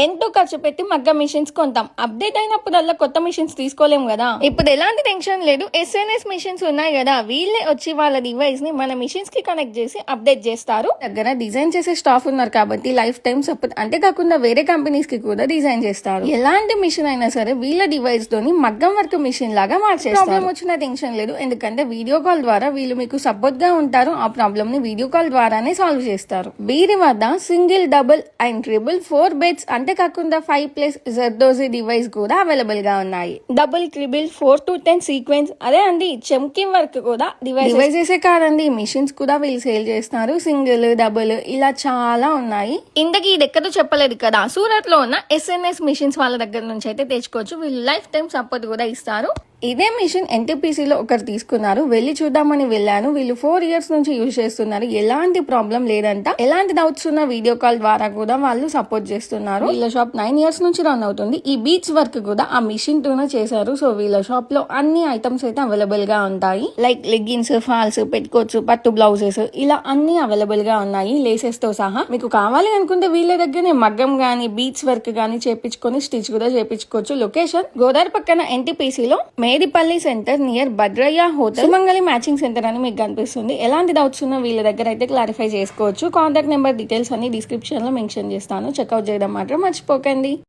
ఎంతో ఖర్చు పెట్టి మగ్గం మిషన్స్ కొంటాం. అప్డేట్ అయినప్పుడల్లా కొత్త మిషన్స్ తీసుకోలేము కదా. ఇప్పుడు ఎలాంటి టెన్షన్ లేదు, ఎస్ఎన్ఎస్ మిషన్స్ ఉన్నాయి కదా, వీళ్ళే వచ్చి వాళ్ళ డివైస్ ని మన మిషన్స్ కి కనెక్ట్ చేసి అప్డేట్ చేస్తారు. దగ్గర డిజైన్ చేసే స్టాఫ్ ఉన్నారు కాబట్టి లైఫ్ టైం సపోర్ట్. అంతేకాకుండా వేరే కంపెనీస్ కి కూడా డిజైన్ చేస్తారు. ఎలాంటి మిషన్ అయినా సరే వీళ్ళ డివైస్ తోని మగ్గం వర్క్ మిషన్ లాగా మార్చేస్తారు. ప్రాబ్లం వచ్చిన టెన్షన్ లేదు, ఎందుకంటే వీడియో కాల్ ద్వారా వీళ్ళు మీకు సపోర్ట్ గా ఉంటారు. ఆ ప్రాబ్లమ్ ని వీడియో కాల్ ద్వారానే సాల్వ్ చేస్తారు. వీరి వద్ద single, double and triple 4 beds, అంతేకాకుండా 5+ జర్దోజీ డివైస్ కూడా అవైలబుల్ గా ఉన్నాయి. డబుల్, ట్రిపుల్, 4 to 10 సీక్వెన్స్, అదే అండి చెమ్కి వర్క్ కూడా డివైసెస్ కాదండి, మిషన్స్ కూడా వీళ్ళు సేల్ చేస్తున్నారు. సింగిల్, డబుల్ ఇలా చాలా ఉన్నాయి. ఇంతకీ ఇది ఎక్కడో చెప్పలేదు కదా, సూరత్ లో ఉన్న ఎస్ఎన్ఎస్ మిషన్స్ వాళ్ళ దగ్గర నుంచి అయితే తెచ్చుకోవచ్చు. వీళ్ళు లైఫ్ టైం సపోర్ట్ కూడా ఇస్తారు. ఇదే మిషన్ ఎన్టీపీసీలో ఒకరు తీసుకున్నారు, వెళ్ళి చూద్దామని వెళ్ళాను. వీళ్ళు 4 years నుంచి యూజ్ చేస్తున్నారు, ఎలాంటి ప్రాబ్లం లేదంట. ఎలాంటి డౌట్స్ ఉన్న వీడియో కాల్ ద్వారా కూడా వాళ్ళు సపోర్ట్ చేస్తున్నారు. వీళ్ళ షాప్ 9 years నుంచి రన్ అవుతుంది. ఈ బీచ్ వర్క్ కూడా ఆ మిషన్ తోనే చేశారు. సో వీళ్ళ షాప్ లో అన్ని ఐటమ్స్ అయితే అవైలబుల్ గా ఉంటాయి. లైక్ లెగ్గిన్స్, ఫాల్స్, పెట్టుకోవచ్చు, పట్టు బ్లౌజెస్ ఇలా అన్ని అవైలబుల్ గా ఉన్నాయి, లేసెస్ తో సహా. మీకు కావాలి అనుకుంటే వీళ్ళ దగ్గరనే మగ్గం గానీ బీచ్ వర్క్ గానీ చేపించుకొని స్టిచ్ కూడా చేపించుకోవచ్చు. లొకేషన్ గోదావరి పక్కన ఎన్టీపీసీలో Medipalli centre near Bhadraiah hotel, Sumangali matching centre అని మీకు కనిపిస్తుంది. ఎలాంటి డౌట్స్ ఉన్నా వీళ్ళ దగ్గర అయితే క్లారిఫై చేసుకోవచ్చు. కాంటాక్ట్ నెంబర్ డీటెయిల్స్ అన్ని డిస్క్రిప్షన్ లో మెన్షన్ చేస్తాను. చెక్అవుట్ చేయడం మాత్రం మర్చిపోకండి.